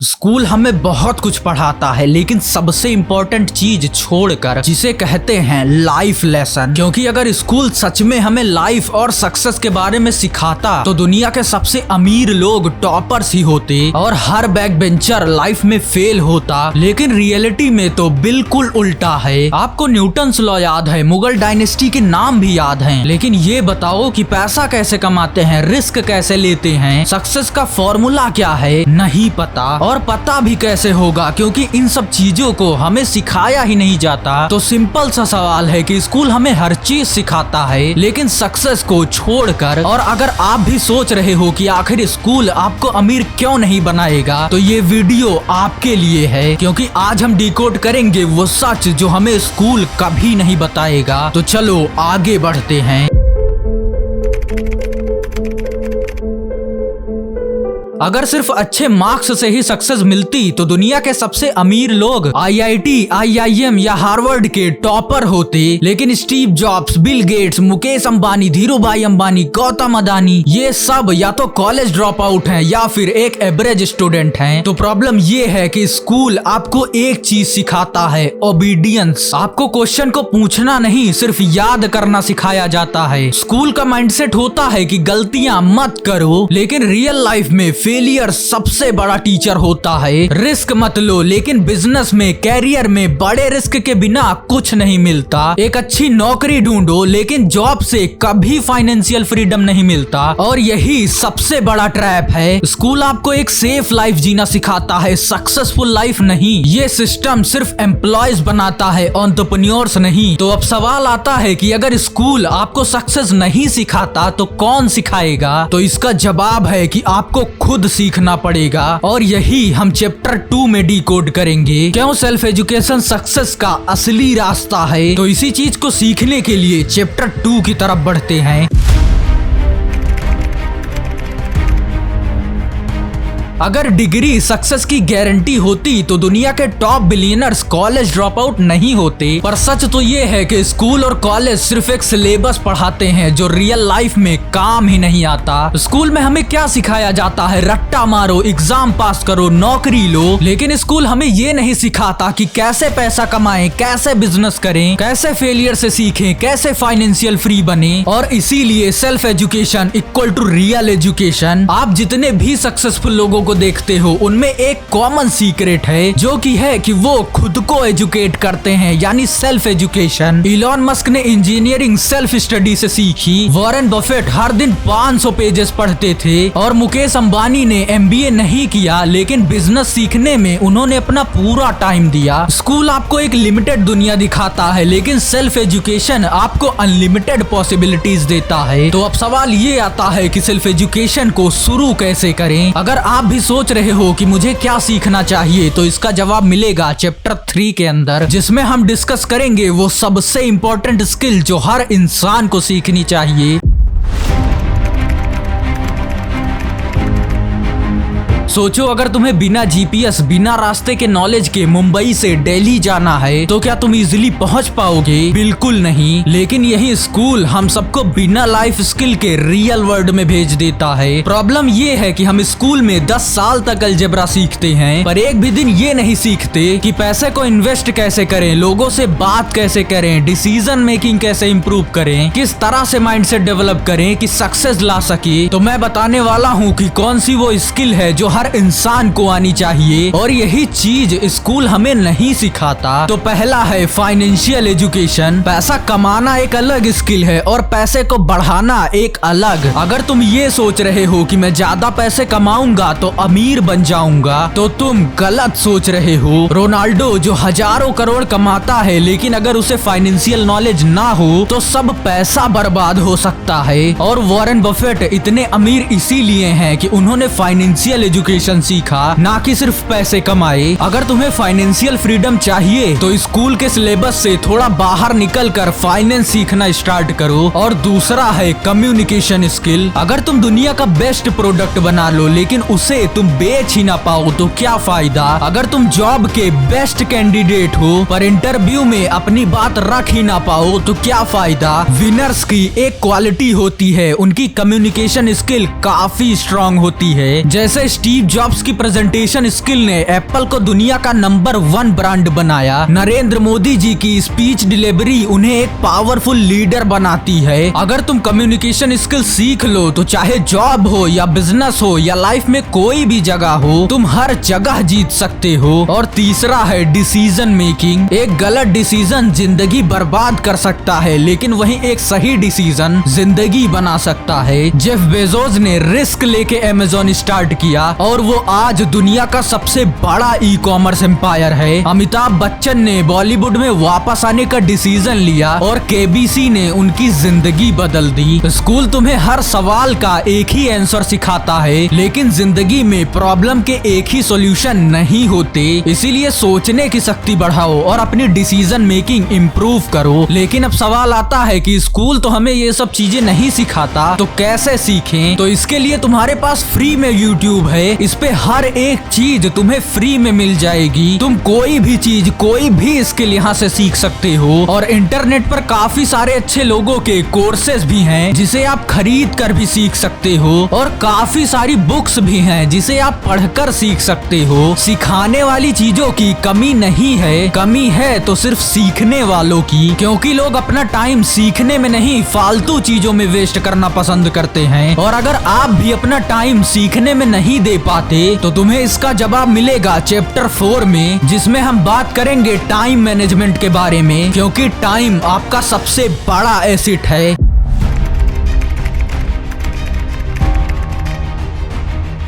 School हमें बहुत कुछ पढ़ाता है, लेकिन सबसे इम्पोर्टेंट चीज छोड़कर जिसे कहते हैं लाइफ लेसन। क्योंकि अगर स्कूल सच में हमें लाइफ और सक्सेस के बारे में सिखाता तो दुनिया के सबसे अमीर लोग टॉपर्स ही होते और हर बैक बेंचर लाइफ में फेल होता। लेकिन रियलिटी में तो बिल्कुल उल्टा है। आपको न्यूटन्स लॉ याद है, मुगल डायनेस्टी के नाम भी याद हैं, लेकिन ये बताओ कि पैसा कैसे कमाते हैं, रिस्क कैसे लेते हैं, सक्सेस का फॉर्मूला क्या है, नहीं पता। और पता भी कैसे होगा, क्योंकि इन सब चीजों को हमें सिखाया ही नहीं जाता। तो सिंपल सा सवाल है कि स्कूल हमें हर चीज सिखाता है लेकिन सक्सेस को छोड़कर। और अगर आप भी सोच रहे हो कि आखिर स्कूल आपको अमीर क्यों नहीं बनाएगा, तो ये वीडियो आपके लिए है, क्योंकि आज हम डिकोड करेंगे वो सच जो हमें स्कूल कभी नहीं बताएगा। तो चलो आगे बढ़ते हैं। अगर सिर्फ अच्छे मार्क्स से ही सक्सेस मिलती तो दुनिया के सबसे अमीर लोग IIT, IIM या हार्वर्ड के टॉपर होते। लेकिन Steve jobs, Bill Gates, Mukesh Ambani, Dhirubhai Ambani, Gautam Adani, ये सब या तो कॉलेज ड्रॉप आउट हैं या फिर एक एवरेज स्टूडेंट हैं। तो प्रॉब्लम ये है कि स्कूल आपको एक चीज सिखाता है, ओबीडियंस। आपको क्वेश्चन को पूछना नहीं, सिर्फ याद करना सिखाया जाता है। स्कूल का माइंडसेट होता है कि गलतियां मत करो, लेकिन रियल लाइफ में फेलियर सबसे बड़ा टीचर होता है। रिस्क मत लो, लेकिन बिजनेस में, कैरियर में बड़े रिस्क के बिना कुछ नहीं मिलता। एक अच्छी नौकरी ढूंढो, लेकिन जॉब से कभी फाइनेंशियल फ्रीडम नहीं मिलता। और यही सबसे बड़ा ट्रैप है। स्कूल आपको एक सेफ लाइफ जीना सिखाता है, सक्सेसफुल लाइफ नहीं। ये सिस्टम सिर्फ एम्प्लॉयज बनाता है, एंटरप्रेन्योर्स नहीं। तो अब सवाल आता है कि अगर स्कूल आपको सक्सेस नहीं सिखाता तो कौन सिखाएगा? तो इसका जवाब है कि आपको खुद सीखना पड़ेगा। और यही हम चैप्टर 2 में डिकोड करेंगे, क्यों सेल्फ एजुकेशन सक्सेस का असली रास्ता है। तो इसी चीज को सीखने के लिए चैप्टर 2 की तरफ बढ़ते हैं। अगर डिग्री सक्सेस की गारंटी होती तो दुनिया के top billionaires college drop out नहीं होते। पर सच तो ये है कि स्कूल और कॉलेज सिर्फ एक सिलेबस पढ़ाते हैं जो रियल लाइफ में काम ही नहीं आता। स्कूल में हमें क्या सिखाया जाता है? रट्टा मारो, एग्जाम पास करो, नौकरी लो। लेकिन स्कूल हमें ये नहीं सिखाता कि कैसे पैसा कमाएं, कैसे बिजनेस करें, कैसे फेलियर से सीखें, कैसे फाइनेंशियल फ्री बने। और इसीलिए self education equal to real education. आप जितने भी सक्सेसफुल लोगों को देखते हो उनमें एक कॉमन सीक्रेट है, जो कि है कि वो खुद को एजुकेट करते हैं, यानी सेल्फ एजुकेशन। इलॉन मस्क ने इंजीनियरिंग सेल्फ स्टडी से सीखी। वॉरेन बफेट हर दिन 500 पेजेस पढ़ते थे। और मुकेश अंबानी ने MBA नहीं किया, लेकिन बिजनेस सीखने में उन्होंने अपना पूरा टाइम दिया। स्कूल आपको एक लिमिटेड दुनिया दिखाता है, लेकिन सेल्फ एजुकेशन आपको अनलिमिटेड पॉसिबिलिटीज देता है। तो अब सवाल ये आता है कि सेल्फ एजुकेशन को शुरू कैसे करें? अगर आप भी सोच रहे हो कि मुझे क्या सीखना चाहिए, तो इसका जवाब मिलेगा चैप्टर 3 के अंदर, जिसमें हम डिस्कस करेंगे वो सबसे इम्पोर्टेंट स्किल जो हर इंसान को सीखनी चाहिए। सोचो, अगर तुम्हें बिना GPS, बिना रास्ते के नॉलेज के मुंबई से दिल्ली जाना है तो क्या तुम इजीली पहुंच पाओगे? बिल्कुल नहीं। लेकिन यही स्कूल हम सबको बिना लाइफ स्किल के रियल वर्ल्ड में भेज देता है। प्रॉब्लम ये है कि हम स्कूल में 10 साल तक अलजेब्रा सीखते हैं, पर एक भी दिन ये नहीं सीखते कि पैसे को इन्वेस्ट कैसे करें, लोगों से बात कैसे करें, डिसीजन मेकिंग कैसे इम्प्रूव करें, किस तरह से माइंडसेट डेवलप करें कि सक्सेस ला सके। तो मैं बताने वाला हूँ कि कौन सी वो स्किल है जो हर इंसान को आनी चाहिए, और यही चीज स्कूल हमें नहीं सिखाता। तो पहला है फाइनेंशियल एजुकेशन। पैसा कमाना एक अलग स्किल है और पैसे को बढ़ाना एक अलग। अगर तुम ये सोच रहे हो कि मैं ज्यादा पैसे कमाऊंगा तो अमीर बन जाऊंगा, तो तुम गलत सोच रहे हो। रोनाल्डो जो हजारों करोड़ कमाता है, लेकिन अगर उसे फाइनेंशियल नॉलेज ना हो तो सब पैसा बर्बाद हो सकता है। और वॉरेन बफेट इतने अमीर इसीलिए हैं कि उन्होंने फाइनेंशियल एजुकेशन सीखा, ना कि सिर्फ पैसे कमाए। अगर तुम्हें फाइनेंशियल फ्रीडम चाहिए तो स्कूल के सिलेबस से थोड़ा बाहर निकलकर फाइनेंस सीखना स्टार्ट करो। और दूसरा है कम्युनिकेशन स्किल। अगर तुम दुनिया का बेस्ट प्रोडक्ट बना लो, लेकिन उसे तुम बेच ही ना पाओ तो क्या फायदा? अगर तुम जॉब के बेस्ट कैंडिडेट हो पर इंटरव्यू में अपनी बात रख ही ना पाओ तो क्या फायदा? विनर्स की एक क्वालिटी होती है, उनकी कम्युनिकेशन स्किल काफी स्ट्रांग होती है। जैसे स्टीव स्टीव जॉब्स की प्रेजेंटेशन स्किल ने एप्पल को दुनिया का नंबर 1 ब्रांड बनाया। नरेंद्र मोदी जी की स्पीच डिलीवरी उन्हें एक पावरफुल लीडर बनाती है। अगर तुम कम्युनिकेशन स्किल सीख लो तो चाहे जॉब हो या बिजनेस हो या लाइफ में कोई भी जगह हो, तुम हर जगह जीत सकते हो। और तीसरा है डिसीजन मेकिंग। एक गलत डिसीजन जिंदगी बर्बाद कर सकता है, लेकिन वहीं एक सही डिसीजन जिंदगी बना सकता है। जेफ बेजोस ने रिस्क लेके अमेज़न स्टार्ट किया और वो आज दुनिया का सबसे बड़ा ई कॉमर्स एम्पायर है। अमिताभ बच्चन ने बॉलीवुड में वापस आने का डिसीजन लिया और केबीसी ने उनकी जिंदगी बदल दी। स्कूल तुम्हें हर सवाल का एक ही आंसर सिखाता है, लेकिन जिंदगी में प्रॉब्लम के एक ही सॉल्यूशन नहीं होते। इसीलिए सोचने की शक्ति बढ़ाओ और अपनी डिसीजन मेकिंग इम्प्रूव करो। लेकिन अब सवाल आता है कि स्कूल तो हमें ये सब चीजें नहीं सिखाता, तो कैसे सीखें? तो इसके लिए तुम्हारे पास फ्री में यूट्यूब है। इस पे हर एक चीज तुम्हें फ्री में मिल जाएगी। तुम कोई भी चीज, कोई भी स्किल यहाँ से सीख सकते हो। और इंटरनेट पर काफी सारे अच्छे लोगों के कोर्सेज भी हैं जिसे आप खरीद कर भी सीख सकते हो, और काफी सारी बुक्स भी हैं जिसे आप पढ़कर सीख सकते हो। सिखाने वाली चीजों की कमी नहीं है, कमी है तो सिर्फ सीखने वालों की, क्योंकि लोग अपना टाइम सीखने में नहीं फालतू चीजों में वेस्ट करना पसंद करते हैं। और अगर आप भी अपना टाइम सीखने में नहीं दे पाते तो तुम्हें इसका जवाब मिलेगा चैप्टर 4 में, जिसमें हम बात करेंगे टाइम मैनेजमेंट के बारे में, क्योंकि टाइम आपका सबसे बड़ा एसेट है।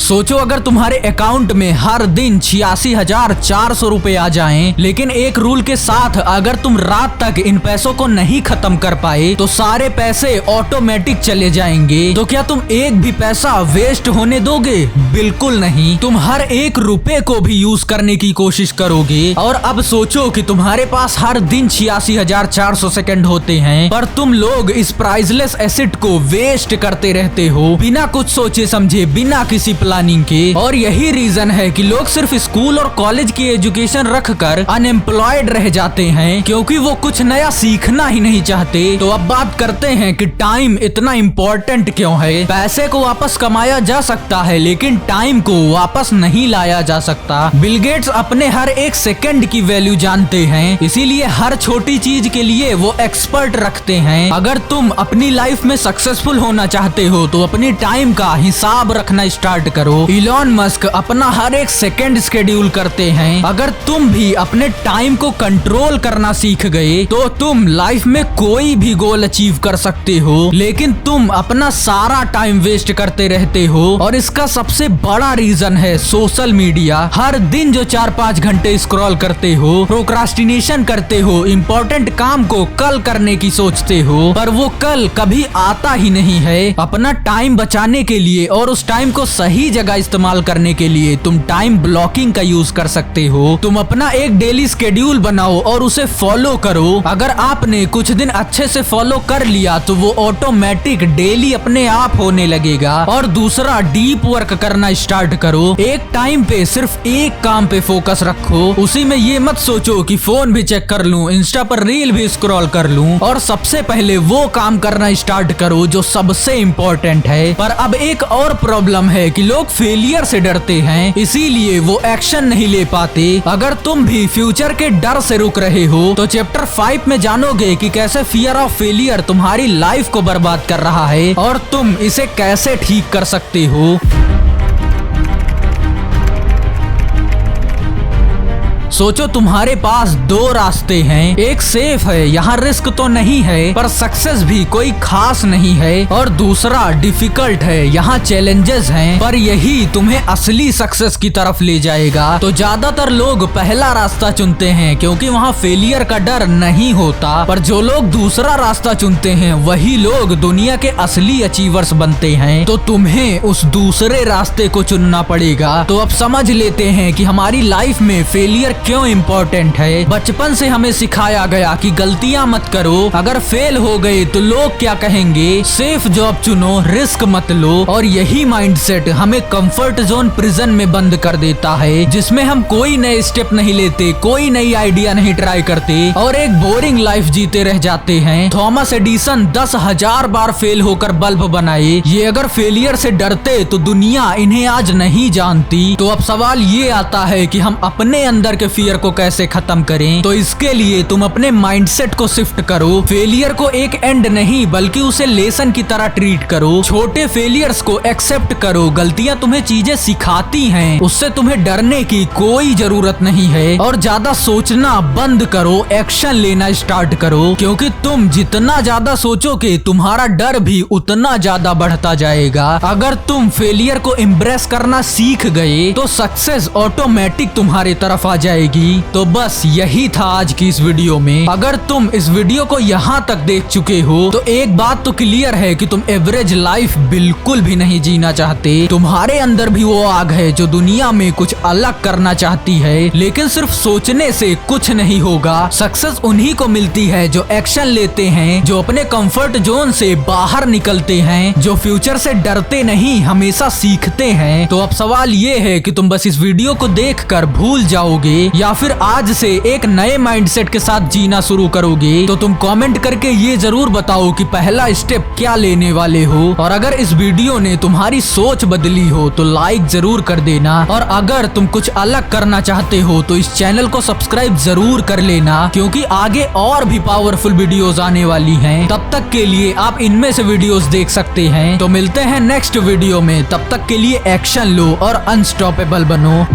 सोचो अगर तुम्हारे अकाउंट में हर दिन 86,400 रुपए आ जाएं, लेकिन एक रूल के साथ, अगर तुम रात तक इन पैसों को नहीं खत्म कर पाए तो सारे पैसे ऑटोमेटिक चले जाएंगे। तो क्या तुम एक भी पैसा वेस्ट होने दोगे? बिल्कुल नहीं। तुम हर एक रुपए को भी यूज करने की कोशिश करोगे। और अब सोचो कि तुम्हारे पास हर दिन 86,400 सेकंड होते हैं, पर तुम लोग इस प्राइसलेस एसेट को वेस्ट करते रहते हो बिना कुछ सोचे समझे, बिना किसी प्लानिंग के। और यही रीजन है कि लोग सिर्फ स्कूल और कॉलेज की एजुकेशन रखकर अनएम्प्लॉयड रह जाते हैं, क्योंकि वो कुछ नया सीखना ही नहीं चाहते। तो अब बात करते हैं कि टाइम इतना इम्पोर्टेंट क्यों है। पैसे को वापस कमाया जा सकता है, लेकिन टाइम को वापस नहीं लाया जा सकता। बिल गेट्स अपने हर एक सेकंड की वैल्यू जानते हैं, इसीलिए हर छोटी चीज के लिए वो एक्सपर्ट रखते हैं। अगर तुम अपनी लाइफ में सक्सेसफुल होना चाहते हो तो अपनी टाइम का हिसाब रखना स्टार्ट करो। इलॉन मस्क अपना हर एक सेकंड शेड्यूल करते हैं। अगर तुम भी अपने टाइम को कंट्रोल करना सीख गए तो तुम लाइफ में कोई भी गोल अचीव कर सकते हो। लेकिन तुम अपना सारा टाइम वेस्ट करते रहते हो, और इसका सबसे बड़ा रीजन है सोशल मीडिया। हर दिन जो 4-5 घंटे स्क्रॉल करते हो, प्रोक्रास्टिनेशन करते हो, इम्पोर्टेंट काम को कल करने की सोचते हो, पर वो कल कभी आता ही नहीं है। अपना टाइम बचाने के लिए और उस टाइम को सही जगह इस्तेमाल करने के लिए तुम टाइम ब्लॉकिंग का यूज कर सकते हो। तुम अपना एक डेली शेड्यूल बनाओ और उसे फॉलो करो। अगर आपने कुछ दिन अच्छे से फॉलो कर लिया तो वो ऑटोमेटिक डेली अपने आप होने लगेगा। और दूसरा, डीप वर्क करना स्टार्ट करो। एक टाइम पे सिर्फ एक काम पे फोकस रखो। उसी में ये मत सोचो कि फोन भी चेक कर लूं, इंस्टा पर रील भी स्क्रॉल कर लूं। और सबसे पहले वो काम करना स्टार्ट करो जो सबसे इम्पोर्टेंट है। पर अब एक और प्रॉब्लम है कि लोग फेलियर से डरते हैं, इसीलिए वो एक्शन नहीं ले पाते। अगर तुम भी फ्यूचर के डर से रुक रहे हो तो चैप्टर 5 में जानोगे कि कैसे फियर ऑफ फेलियर तुम्हारी लाइफ को बर्बाद कर रहा है और तुम इसे कैसे ठीक कर सकते हो। सोचो तुम्हारे पास 2 रास्ते हैं। एक सेफ है, यहाँ रिस्क तो नहीं है पर सक्सेस भी कोई खास नहीं है। और दूसरा डिफिकल्ट है, यहाँ चैलेंजेस हैं पर यही तुम्हें असली सक्सेस की तरफ ले जाएगा। तो ज्यादातर लोग पहला रास्ता चुनते हैं क्योंकि वहाँ फेलियर का डर नहीं होता। पर जो लोग दूसरा रास्ता चुनते हैं वही लोग दुनिया के असली अचीवर्स बनते हैं। तो तुम्हें उस दूसरे रास्ते को चुनना पड़ेगा। तो अब समझ लेते हैं कि हमारी लाइफ में फेलियर क्यों इम्पोर्टेंट है। बचपन से हमें सिखाया गया कि गलतियां मत करो, अगर फेल हो गए तो लोग क्या कहेंगे, सेफ जॉब चुनो, रिस्क मत लो। और यही माइंडसेट हमें कंफर्ट जोन प्रिजन में बंद कर देता है, जिसमें हम कोई नए स्टेप नहीं लेते, कोई नई आइडिया नहीं ट्राई करते और एक बोरिंग लाइफ जीते रह जाते हैं। थॉमस एडिसन 10,000 बार फेल होकर बल्ब बनाए, ये अगर फेलियर से डरते तो दुनिया इन्हें आज नहीं जानती। तो अब सवाल ये आता है कि हम अपने अंदर के फियर को कैसे खत्म करें। तो इसके लिए तुम अपने माइंडसेट को शिफ्ट करो। फेलियर को एक एंड नहीं बल्कि उसे लेसन की तरह ट्रीट करो। छोटे फेलियर्स को एक्सेप्ट करो। गलतियां तुम्हें चीजें सिखाती हैं, उससे तुम्हें डरने की कोई जरूरत नहीं है। और ज्यादा सोचना बंद करो, एक्शन लेना स्टार्ट करो, क्योंकि तुम जितना ज्यादा सोचोगे तुम्हारा डर भी उतना ज्यादा बढ़ता जाएगा। अगर तुम फेलियर को एम्ब्रेस करना सीख गए तो सक्सेस ऑटोमेटिक तुम्हारी तरफ आ जाएगी। तो बस यही था आज की इस वीडियो में। अगर तुम इस वीडियो को यहाँ तक देख चुके हो तो एक बात तो क्लियर है कि तुम एवरेज लाइफ बिल्कुल भी नहीं जीना चाहते। तुम्हारे अंदर भी वो आग है जो दुनिया में कुछ अलग करना चाहती है, लेकिन सिर्फ सोचने से कुछ नहीं होगा। सक्सेस उन्हीं को मिलती है जो एक्शन लेते हैं, जो अपने कंफर्ट जोन से बाहर निकलते हैं, जो फ्यूचर से डरते नहीं हमेशा सीखते हैं। तो अब सवाल ये है कि तुम बस इस वीडियो को देखकर भूल जाओगे या फिर आज से एक नए माइंडसेट के साथ जीना शुरू करोगे। तो तुम कमेंट करके ये जरूर बताओ कि पहला स्टेप क्या लेने वाले हो। और अगर इस वीडियो ने तुम्हारी सोच बदली हो तो लाइक जरूर कर देना। और अगर तुम कुछ अलग करना चाहते हो तो इस चैनल को सब्सक्राइब जरूर कर लेना, क्योंकि आगे और भी पावरफुल वीडियोस आने वाली हैं। तब तक के लिए आप इनमें से वीडियोस देख सकते हैं। तो मिलते हैं नेक्स्ट वीडियो में, तब तक के लिए एक्शन लो और अनस्टॉपेबल बनो।